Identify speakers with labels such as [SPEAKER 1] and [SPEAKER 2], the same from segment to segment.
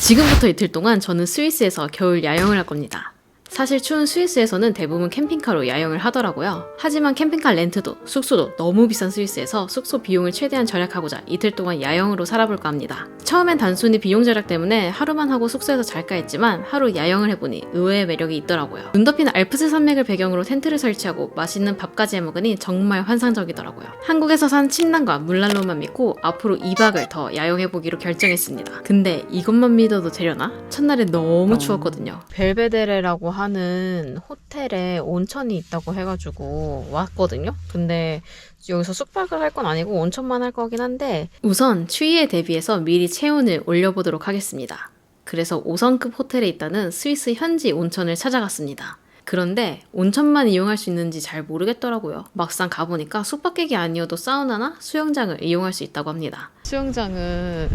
[SPEAKER 1] 지금부터 이틀 동안 저는 스위스에서 겨울 야영을 할 겁니다. 사실 추운 스위스에서는 대부분 캠핑카로 야영을 하더라고요. 하지만 캠핑카 렌트도 숙소도 너무 비싼 스위스에서 숙소 비용을 최대한 절약하고자 이틀 동안 야영으로 살아볼까 합니다. 처음엔 단순히 비용 절약 때문에 하루만 하고 숙소에서 잘까 했지만 하루 야영을 해보니 의외의 매력이 있더라고요. 눈 덮인 알프스 산맥을 배경으로 텐트를 설치하고 맛있는 밥까지 해먹으니 정말 환상적이더라고요. 한국에서 산 친남과 물난로만 믿고 앞으로 2박을 더 야영해보기로 결정했습니다. 근데 이것만 믿어도 되려나? 첫날에 너무 추웠거든요. 벨베데레라고 하는 호텔에 온천이 있다고 해가지고 왔거든요. 근데 여기서 숙박을 할 건 아니고 온천만 할 거긴 한데 우선 추위에 대비해서 미리 체온을 올려보도록 하겠습니다. 그래서 5성급 호텔에 있다는 스위스 현지 온천을 찾아갔습니다. 그런데 온천만 이용할 수 있는지 잘 모르겠더라고요. 막상 가보니까 숙박객이 아니어도 사우나나 수영장을 이용할 수 있다고 합니다. 수영장은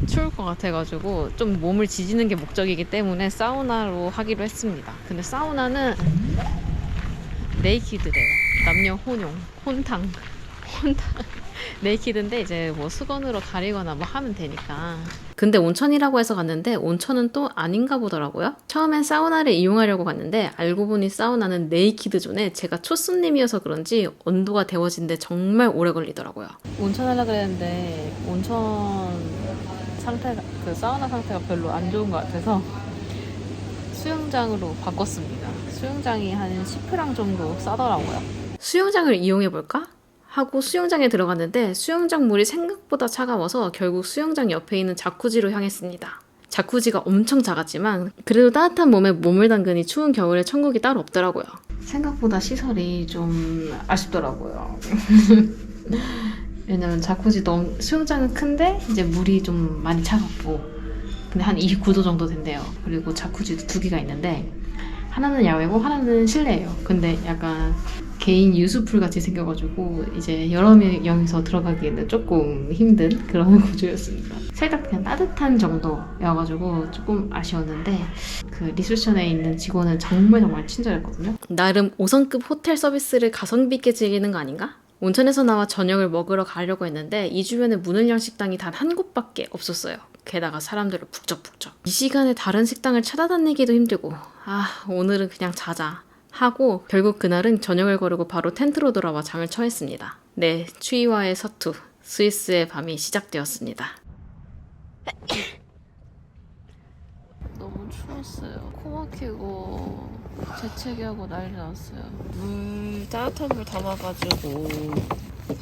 [SPEAKER 1] 추울 것 같아가지고 좀 몸을 지지는 게 목적이기 때문에 사우나로 하기로 했습니다. 근데 사우나는 네이키드래요. 남녀 혼용, 혼탕. 네이키드인데 이제 뭐 수건으로 가리거나 뭐 하면 되니까. 근데 온천이라고 해서 갔는데 온천은 또 아닌가 보더라고요. 처음엔 사우나를 이용하려고 갔는데 알고 보니 사우나는 네이키드 존에 제가 초순님이어서 그런지 온도가 데워지는데 정말 오래 걸리더라고요. 온천 하려고 그랬는데 온천 상태가 그 사우나 상태가 별로 안 좋은 것 같아서 수영장으로 바꿨습니다. 수영장이 한 10프랑 정도 싸더라고요. 수영장을 이용해볼까? 하고 수영장에 들어갔는데 수영장 물이 생각보다 차가워서 결국 수영장 옆에 있는 자쿠지로 향했습니다. 자쿠지가 엄청 작았지만 그래도 따뜻한 몸에 몸을 담그니 추운 겨울에 천국이 따로 없더라고요. 생각보다 시설이 좀 아쉽더라고요. 왜냐면 자쿠지 너무 수영장은 큰데 이제 물이 좀 많이 차갑고 근데 한 29도 정도 된대요. 그리고 자쿠지도 2개가 있는데 하나는 야외고 하나는 실내예요. 근데 약간 개인 유수풀 같이 생겨가지고 이제 여러 명이서 들어가기에는 조금 힘든 그런 구조였습니다. 살짝 그냥 따뜻한 정도여가지고 조금 아쉬웠는데 그 리셉션에 있는 직원은 정말 친절했거든요. 나름 5성급 호텔 서비스를 가성비 있게 즐기는 거 아닌가? 온천에서 나와 저녁을 먹으러 가려고 했는데 이 주변에 문을 연 식당이 단 한 곳밖에 없었어요. 게다가 사람들을 북적북적. 이 시간에 다른 식당을 찾아다니기도 힘들고 오늘은 그냥 자자 하고 결국 그날은 저녁을 거르고 바로 텐트로 돌아와 장을 쳐했습니다. 네, 추위와의 서투, 스위스의 밤이 시작되었습니다. 너무 추웠어요. 코 막히고 재채기하고 난리 났어요. 따뜻한 물 담아가지고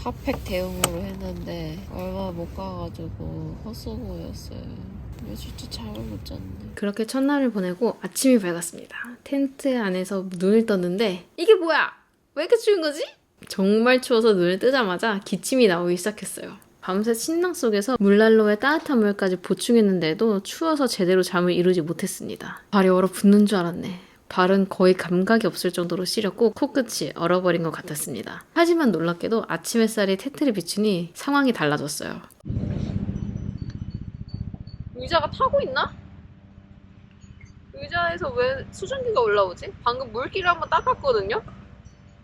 [SPEAKER 1] 핫팩 대용으로 했는데 얼마 못 가가지고 헛수고였어요. 며칠째 잠을 못 잤네. 그렇게 첫날을 보내고 아침이 밝았습니다. 텐트 안에서 눈을 떴는데 이게 뭐야? 왜 이렇게 추운 거지? 정말 추워서 눈을 뜨자마자 기침이 나오기 시작했어요. 밤새 침낭 속에서 물난로에 따뜻한 물까지 보충했는데도 추워서 제대로 잠을 이루지 못했습니다. 발이 얼어붙는 줄 알았네. 발은 거의 감각이 없을 정도로 시렸고 코끝이 얼어버린 것 같았습니다. 하지만 놀랍게도 아침 햇살이 텐트를 비추니 상황이 달라졌어요. 의자가 타고 있나? 의자에서 왜 수증기가 올라오지? 방금 물기를 한번 닦았거든요?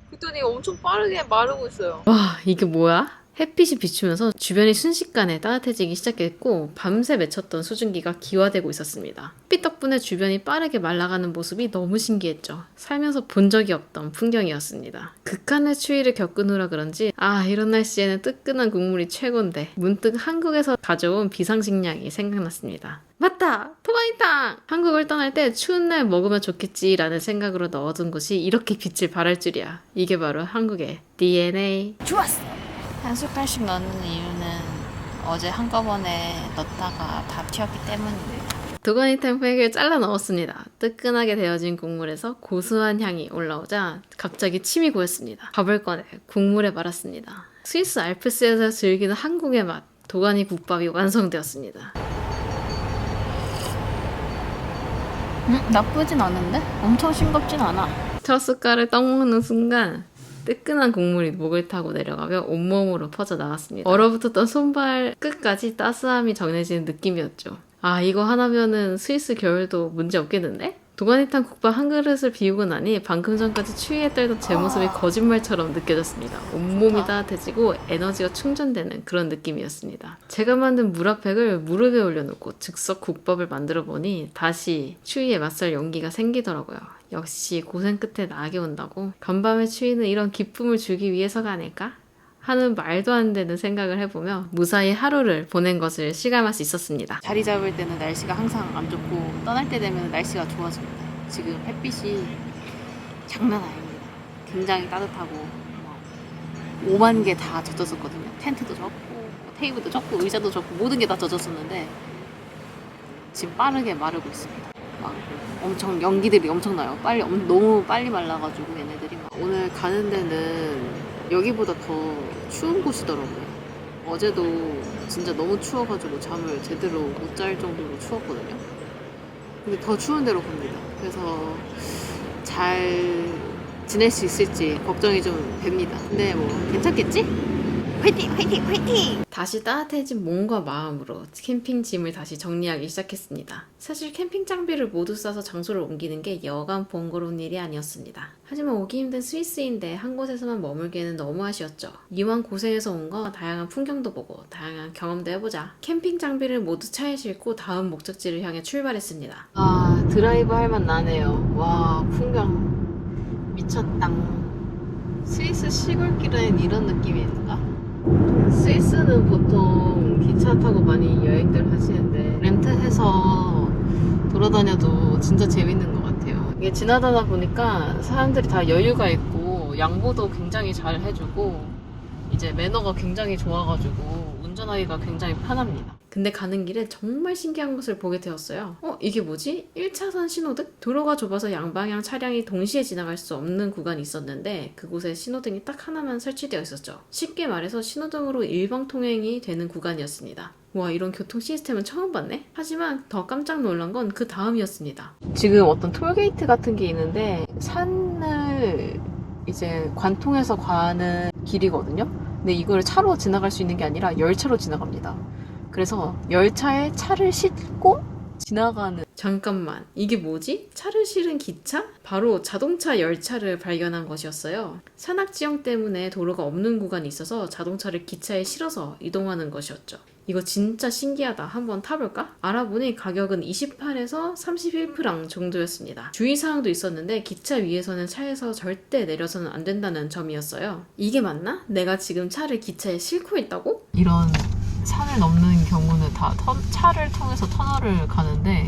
[SPEAKER 1] 그랬더니 엄청 빠르게 마르고 있어요. 와, 이게 뭐야? 햇빛이 비추면서 주변이 순식간에 따뜻해지기 시작했고 밤새 맺혔던 수증기가 기화되고 있었습니다. 햇빛 덕분에 주변이 빠르게 말라가는 모습이 너무 신기했죠. 살면서 본 적이 없던 풍경이었습니다. 극한의 추위를 겪은 후라 그런지 이런 날씨에는 뜨끈한 국물이 최고인데 문득 한국에서 가져온 비상식량이 생각났습니다. 맞다! 토마니탕! 한국을 떠날 때 추운 날 먹으면 좋겠지라는 생각으로 넣어둔 것이 이렇게 빛을 발할 줄이야. 이게 바로 한국의 DNA. 좋았어! 한 숟갈씩 넣는 이유는 어제 한꺼번에 넣다가 다 튀었기 때문입니다. 도가니탕 팩을 잘라 넣었습니다. 뜨끈하게 데워진 국물에서 고소한 향이 올라오자 갑자기 침이 고였습니다. 밥을 꺼내 국물에 말았습니다. 스위스 알프스에서 즐기는 한국의 맛, 도가니 국밥이 완성되었습니다. 나쁘진 않은데? 엄청 싱겁진 않아. 첫 숟갈을 떡 먹는 순간 뜨끈한 국물이 목을 타고 내려가며 온몸으로 퍼져나갔습니다. 얼어붙었던 손발 끝까지 따스함이 전해지는 느낌이었죠. 이거 하나면은 스위스 겨울도 문제 없겠는데? 도가니탕 국밥 한 그릇을 비우고 나니 방금 전까지 추위에 떨던 제 모습이 거짓말처럼 느껴졌습니다. 온몸이 따뜻해지고 에너지가 충전되는 그런 느낌이었습니다. 제가 만든 물압팩을 무릎에 올려놓고 즉석 국밥을 만들어 보니 다시 추위에 맞설 용기가 생기더라고요. 역시 고생 끝에 낙이 온다고. 간밤의 추위는 이런 기쁨을 주기 위해서가 아닐까? 하는 말도 안 되는 생각을 해보며 무사히 하루를 보낸 것을 실감할 수 있었습니다. 자리 잡을 때는 날씨가 항상 안 좋고 떠날 때 되면 날씨가 좋아집니다. 지금 햇빛이 장난 아닙니다. 굉장히 따뜻하고 5만 개 다 젖었었거든요. 텐트도 젖고 테이블도 젖고 의자도 젖고 모든 게 다 젖었었는데 지금 빠르게 마르고 있습니다. 막 엄청 연기들이 엄청나요. 너무 빨리 말라가지고 얘네들이 오늘 가는 데는 여기보다 더 추운 곳이더라고요. 어제도 진짜 너무 추워가지고 잠을 제대로 못 잘 정도로 추웠거든요. 근데 더 추운 데로 갑니다. 그래서 잘 지낼 수 있을지 걱정이 좀 됩니다. 근데 뭐 괜찮겠지? 화이팅! 화이팅! 화이팅! 다시 따뜻해진 몸과 마음으로 캠핑 짐을 다시 정리하기 시작했습니다. 사실 캠핑 장비를 모두 싸서 장소를 옮기는 게 여간 번거로운 일이 아니었습니다. 하지만 오기 힘든 스위스인데 한 곳에서만 머물기에는 너무 아쉬웠죠. 이왕 고생해서 온 거 다양한 풍경도 보고 다양한 경험도 해보자. 캠핑 장비를 모두 차에 싣고 다음 목적지를 향해 출발했습니다. 아, 드라이브 할 맛 나네요. 와, 풍경 미쳤당. 스위스 시골길엔 이런 느낌이 있는가? 스위스는 보통 기차 타고 많이 여행들 하시는데 렌트해서 돌아다녀도 진짜 재밌는 것 같아요. 이게 지나다니다 보니까 사람들이 다 여유가 있고 양보도 굉장히 잘 해주고 이제 매너가 굉장히 좋아가지고 운전하기가 굉장히 편합니다. 근데 가는 길에 정말 신기한 것을 보게 되었어요. 이게 뭐지? 1차선 신호등? 도로가 좁아서 양방향 차량이 동시에 지나갈 수 없는 구간이 있었는데 그곳에 신호등이 딱 하나만 설치되어 있었죠. 쉽게 말해서 신호등으로 일방통행이 되는 구간이었습니다. 와, 이런 교통 시스템은 처음 봤네? 하지만 더 깜짝 놀란 건 그 다음이었습니다. 지금 어떤 톨게이트 같은 게 있는데 산을 이제 관통해서 가는 길이거든요. 근데 이걸 차로 지나갈 수 있는 게 아니라 열차로 지나갑니다. 그래서 열차에 차를 싣고 지나가는. 잠깐만, 이게 뭐지? 차를 실은 기차? 바로 자동차 열차를 발견한 것이었어요. 산악지형 때문에 도로가 없는 구간이 있어서 자동차를 기차에 실어서 이동하는 것이었죠. 이거 진짜 신기하다. 한번 타볼까? 알아보니 가격은 28에서 31프랑 정도였습니다. 주의사항도 있었는데 기차 위에서는 차에서 절대 내려서는 안 된다는 점이었어요. 이게 맞나? 내가 지금 차를 기차에 싣고 있다고? 이런 산을 넘는 경우는 다 차를 통해서 터널을 가는데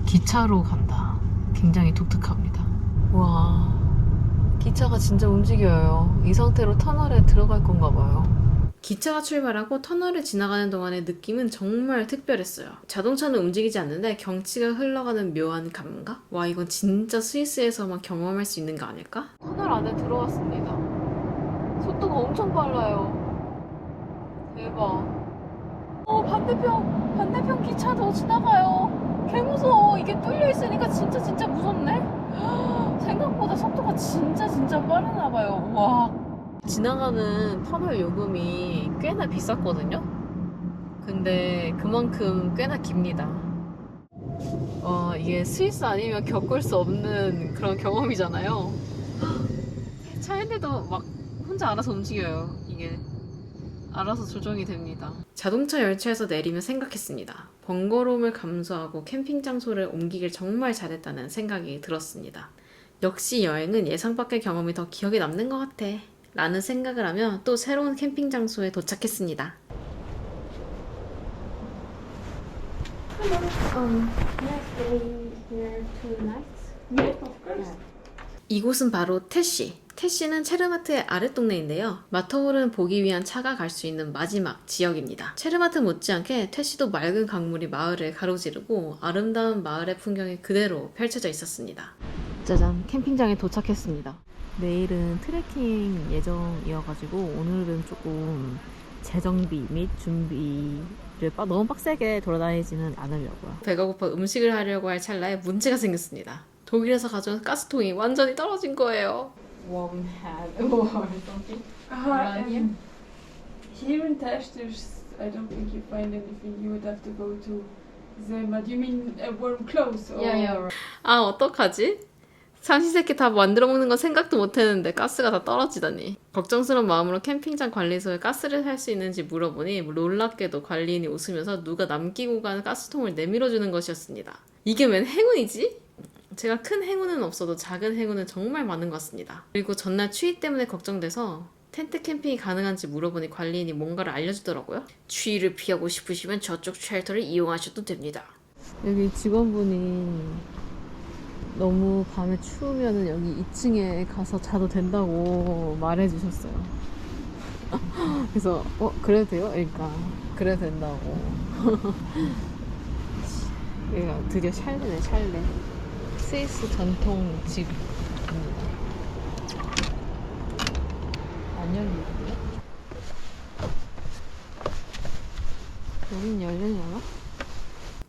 [SPEAKER 1] 기차로 간다. 굉장히 독특합니다. 와, 기차가 진짜 움직여요. 이 상태로 터널에 들어갈 건가 봐요. 기차가 출발하고 터널을 지나가는 동안의 느낌은 정말 특별했어요. 자동차는 움직이지 않는데 경치가 흘러가는 묘한 감각? 와, 이건 진짜 스위스에서만 경험할 수 있는 거 아닐까? 터널 안에 들어왔습니다. 속도가 엄청 빨라요. 대박. 반대편 기차도 지나가요. 개 무서워. 이게 뚫려 있으니까 진짜 무섭네. 생각보다 속도가 진짜 빠르나 봐요. 와. 지나가는 터널 요금이 꽤나 비쌌거든요. 근데 그만큼 꽤나 깁니다. 이게 스위스 아니면 겪을 수 없는 그런 경험이잖아요. 차인데도 막 혼자 알아서 움직여요. 이게 알아서 조정이 됩니다. 자동차 열차에서 내리며 생각했습니다. 번거로움을 감수하고 캠핑 장소를 옮기길 정말 잘했다는 생각이 들었습니다. 역시 여행은 예상 밖의 경험이 더 기억에 남는 것 같아 라는 생각을 하며 또 새로운 캠핑 장소에 도착했습니다. 이곳은 바로 테쉬. 테쉬는 체르마트의 아랫동네인데요. 마터홀은 보기 위한 차가 갈 수 있는 마지막 지역입니다. 체르마트 못지않게 테쉬도 맑은 강물이 마을을 가로지르고 아름다운 마을의 풍경이 그대로 펼쳐져 있었습니다. 짜잔, 캠핑장에 도착했습니다. 내일은 트레킹 예정이어가지고 오늘은 조금 재정비 및 준비를 너무 빡세게 돌아다니지는 않으려고요. 배가 고파 음식을 하려고 할 찰나에 문제가 생겼습니다. 독일에서 가져온 가스통이 완전히 떨어진 거예요.
[SPEAKER 2] One had or something around here? Here in Tesch, I don't think you find anything. You would have to go to But you mean warm clothes? Or...
[SPEAKER 3] right.
[SPEAKER 1] 아, 어떡하지? 삼시세끼 다 만들어 먹는 건 생각도 못 했는데 가스가 다 떨어지다니. 걱정스러운 마음으로 캠핑장 관리소에 가스를 살 수 있는지 물어보니 놀랍게도 관리인이 웃으면서 누가 남기고 간 가스통을 내밀어주는 것이었습니다. 이게 웬 행운이지? 제가 큰 행운은 없어도 작은 행운은 정말 많은 것 같습니다. 그리고 전날 추위 때문에 걱정돼서 텐트 캠핑이 가능한지 물어보니 관리인이 뭔가를 알려주더라고요. 추위를 피하고 싶으시면 저쪽 쉘터를 이용하셔도 됩니다. 여기 직원분이 너무 밤에 추우면 여기 2층에 가서 자도 된다고 말해주셨어요. 그래서 그래도 돼요? 그러니까 그래도 된다고. 여기가 드디어 샬레네, 샬레. 스위스 전통 집입니다. 안 열리고요. 여긴 열리려나?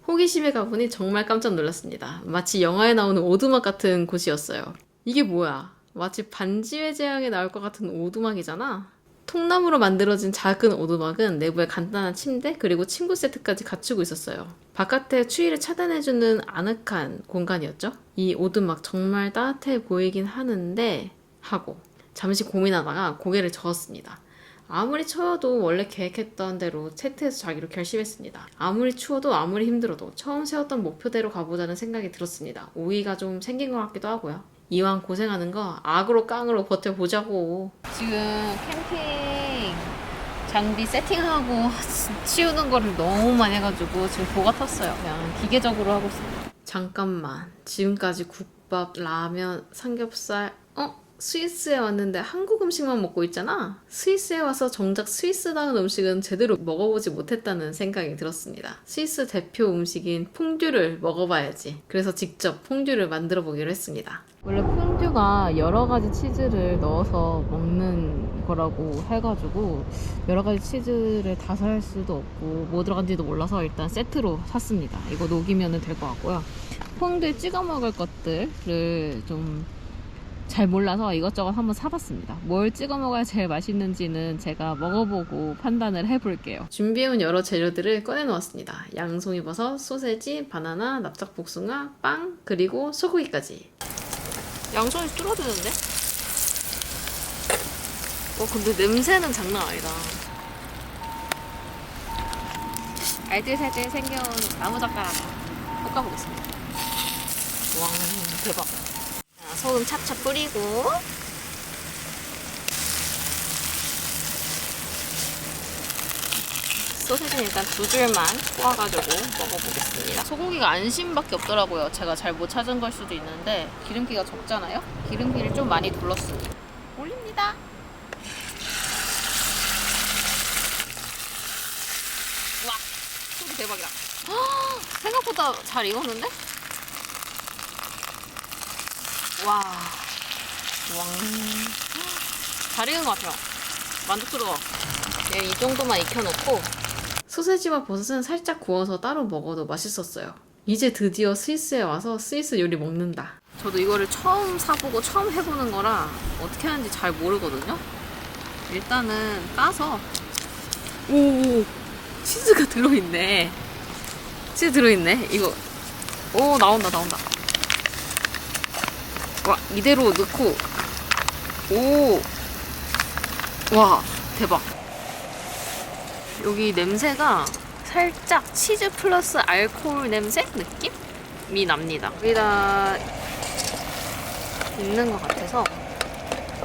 [SPEAKER 1] 호기심에 가보니 정말 깜짝 놀랐습니다. 마치 영화에 나오는 오두막 같은 곳이었어요. 이게 뭐야? 마치 반지의 제왕에 나올 것 같은 오두막이잖아? 통나무로 만들어진 작은 오두막은 내부에 간단한 침대 그리고 침구 세트까지 갖추고 있었어요. 바깥에 추위를 차단해주는 아늑한 공간이었죠. 이 오두막 정말 따뜻해 보이긴 하는데 하고 잠시 고민하다가 고개를 저었습니다. 아무리 추워도 원래 계획했던 대로 텐트에서 자기로 결심했습니다. 아무리 추워도 아무리 힘들어도 처음 세웠던 목표대로 가보자는 생각이 들었습니다. 오이가 좀 생긴 것 같기도 하고요. 이왕 고생하는 거 악으로 깡으로 버텨보자고. 지금 캠핑 장비 세팅하고 치우는 거를 너무 많이 해가지고 지금 도가 텄어요. 그냥 기계적으로 하고 있습니다. 잠깐만. 지금까지 국밥, 라면, 삼겹살, 스위스에 왔는데 한국 음식만 먹고 있잖아? 스위스에 와서 정작 스위스다운 음식은 제대로 먹어보지 못했다는 생각이 들었습니다. 스위스 대표 음식인 퐁듀를 먹어봐야지. 그래서 직접 퐁듀를 만들어 보기로 했습니다. 원래 퐁듀가 여러 가지 치즈를 넣어서 먹는 거라고 해가지고 여러 가지 치즈를 다 살 수도 없고 뭐 들어간지도 몰라서 일단 세트로 샀습니다. 이거 녹이면 될 것 같고요. 퐁듀에 찍어 먹을 것들을 좀 잘 몰라서 이것저것 한번 사봤습니다. 뭘 찍어 먹어야 제일 맛있는지는 제가 먹어보고 판단을 해볼게요. 준비해온 여러 재료들을 꺼내놓았습니다. 양송이버섯, 소세지, 바나나, 납작복숭아, 빵, 그리고 소고기까지. 양송이 뚫어지는데? 근데 냄새는 장난 아니다. 알뜰살뜰 생겨온 나무젓가락 볶아보겠습니다. 와, 대박. 소금 차차 뿌리고 소세지는 일단 2줄만 구워가지고 먹어보겠습니다. 소고기가 안심밖에 없더라고요. 제가 잘 못 찾은 걸 수도 있는데 기름기가 적잖아요? 기름기를 좀 많이 둘렀습니다. 올립니다. 와, 소리 대박이다. 생각보다 잘 익었는데? 와, 잘 익은 것 같아요. 만족스러워. 이 정도만 익혀놓고 소세지와 버섯은 살짝 구워서 따로 먹어도 맛있었어요. 이제 드디어 스위스에 와서 스위스 요리 먹는다. 저도 이거를 처음 사보고 처음 해보는 거라 어떻게 하는지 잘 모르거든요. 일단은 까서 오, 치즈가 들어있네. 치즈 들어있네. 이거 나온다. 와, 이대로 넣고 와, 대박. 여기 냄새가 살짝 치즈 플러스 알코올 냄새 느낌이 납니다. 여기다 있는 것 같아서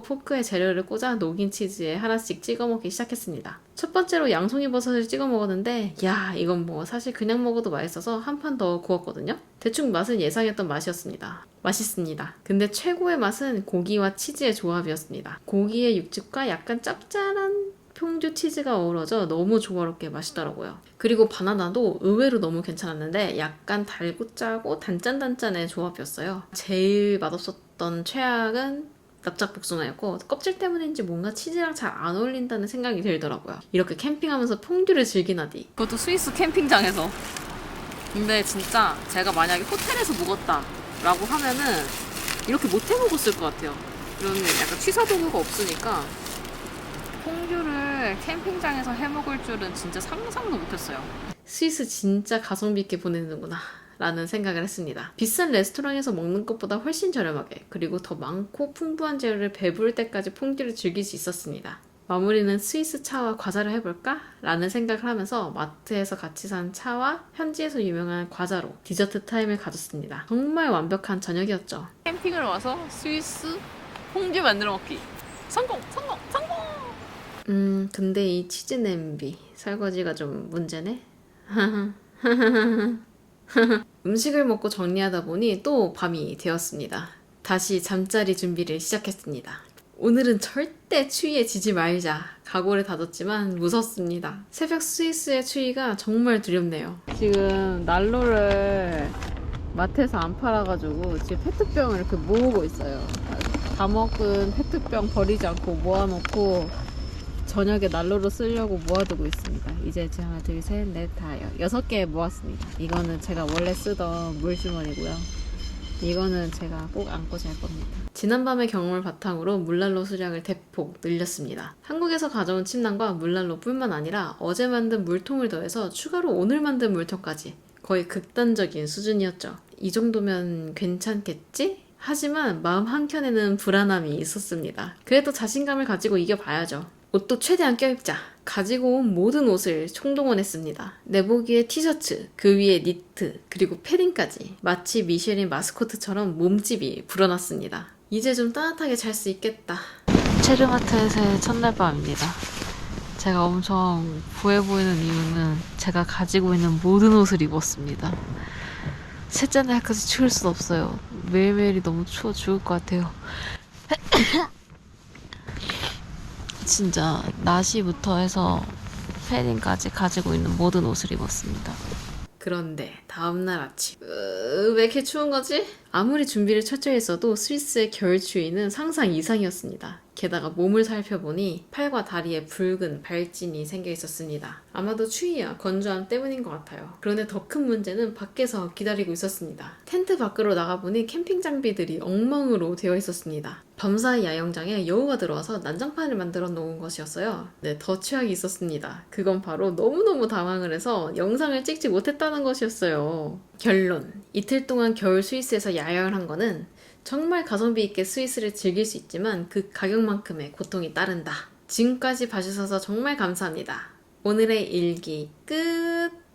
[SPEAKER 1] 포크에 재료를 꽂아 녹인 치즈에 하나씩 찍어 먹기 시작했습니다. 첫 번째로 양송이 버섯을 찍어 먹었는데 이건 뭐 사실 그냥 먹어도 맛있어서 한 판 더 구웠거든요. 대충 맛은 예상했던 맛이었습니다. 맛있습니다. 근데 최고의 맛은 고기와 치즈의 조합이었습니다. 고기의 육즙과 약간 짭짤한 퐁듀 치즈가 어우러져 너무 조화롭게 맛있더라고요. 그리고 바나나도 의외로 너무 괜찮았는데 약간 달고 짜고 단짠단짠의 조합이었어요. 제일 맛없었던 최악은 납작복숭아였고 껍질 때문인지 뭔가 치즈랑 잘 안 어울린다는 생각이 들더라고요. 이렇게 캠핑하면서 퐁듀를 즐기나디. 그것도 스위스 캠핑장에서. 근데 진짜 제가 만약에 호텔에서 묵었다라고 하면은 이렇게 못 해먹었을 것 같아요. 이런 약간 취사 도구가 없으니까 퐁듀를 캠핑장에서 해먹을 줄은 진짜 상상도 못했어요. 스위스 진짜 가성비 있게 보내는구나 라는 생각을 했습니다. 비싼 레스토랑에서 먹는 것보다 훨씬 저렴하게, 그리고 더 많고 풍부한 재료를 배부를 때까지 퐁듀를 즐길 수 있었습니다. 마무리는 스위스 차와 과자를 해볼까? 라는 생각을 하면서 마트에서 같이 산 차와 현지에서 유명한 과자로 디저트 타임을 가졌습니다. 정말 완벽한 저녁이었죠.
[SPEAKER 3] 캠핑을 와서 스위스 퐁듀 만들어 먹기. 성공! 성공! 성공!
[SPEAKER 1] 근데 이 치즈 냄비 설거지가 좀 문제네? 음식을 먹고 정리하다 보니 또 밤이 되었습니다. 다시 잠자리 준비를 시작했습니다. 오늘은 절대 추위에 지지 말자 각오를 다졌지만 무섭습니다. 새벽 스위스의 추위가 정말 두렵네요. 지금 난로를 마트에서 안 팔아가지고 지금 페트병을 이렇게 모으고 있어요. 다 먹은 페트병 버리지 않고 모아놓고 저녁에 난로로 쓰려고 모아두고 있습니다. 이제 하나, 둘, 셋, 넷, 다 6개 모았습니다. 이거는 제가 원래 쓰던 물주머니고요. 이거는 제가 꼭 안고 잘 겁니다. 지난밤의 경험을 바탕으로 물난로 수량을 대폭 늘렸습니다. 한국에서 가져온 침낭과 물난로 뿐만 아니라 어제 만든 물통을 더해서 추가로 오늘 만든 물통까지 거의 극단적인 수준이었죠. 이 정도면 괜찮겠지? 하지만 마음 한켠에는 불안함이 있었습니다. 그래도 자신감을 가지고 이겨봐야죠. 옷도 최대한 껴입자. 가지고 온 모든 옷을 총동원했습니다. 내복위에 티셔츠, 그 위에 니트, 그리고 패딩까지. 마치 미쉐린 마스코트처럼 몸집이 불어났습니다. 이제 좀 따뜻하게 잘 수 있겠다. 체르마트에서의 첫날 밤입니다. 제가 엄청 부해 보이는 이유는 제가 가지고 있는 모든 옷을 입었습니다. 셋째 날까지 추울 순 없어요. 매일매일이 너무 추워 죽을 것 같아요. 진짜 나시부터 해서 패딩까지 가지고 있는 모든 옷을 입었습니다. 그런데 다음날 아침 왜 이렇게 추운 거지? 아무리 준비를 철저히 했어도 스위스의 겨울 추위는 상상 이상이었습니다. 게다가 몸을 살펴보니 팔과 다리에 붉은 발진이 생겨 있었습니다. 아마도 추위와 건조함 때문인 것 같아요. 그런데 더 큰 문제는 밖에서 기다리고 있었습니다. 텐트 밖으로 나가보니 캠핑 장비들이 엉망으로 되어 있었습니다. 밤사이 야영장에 여우가 들어와서 난장판을 만들어 놓은 것이었어요. 네, 더 최악이 있었습니다. 그건 바로 너무너무 당황을 해서 영상을 찍지 못했다는 것이었어요. 결론, 이틀 동안 겨울 스위스에서 야영을 한 거는 정말 가성비 있게 스위스를 즐길 수 있지만 그 가격만큼의 고통이 따른다. 지금까지 봐주셔서 정말 감사합니다. 오늘의 일기 끝!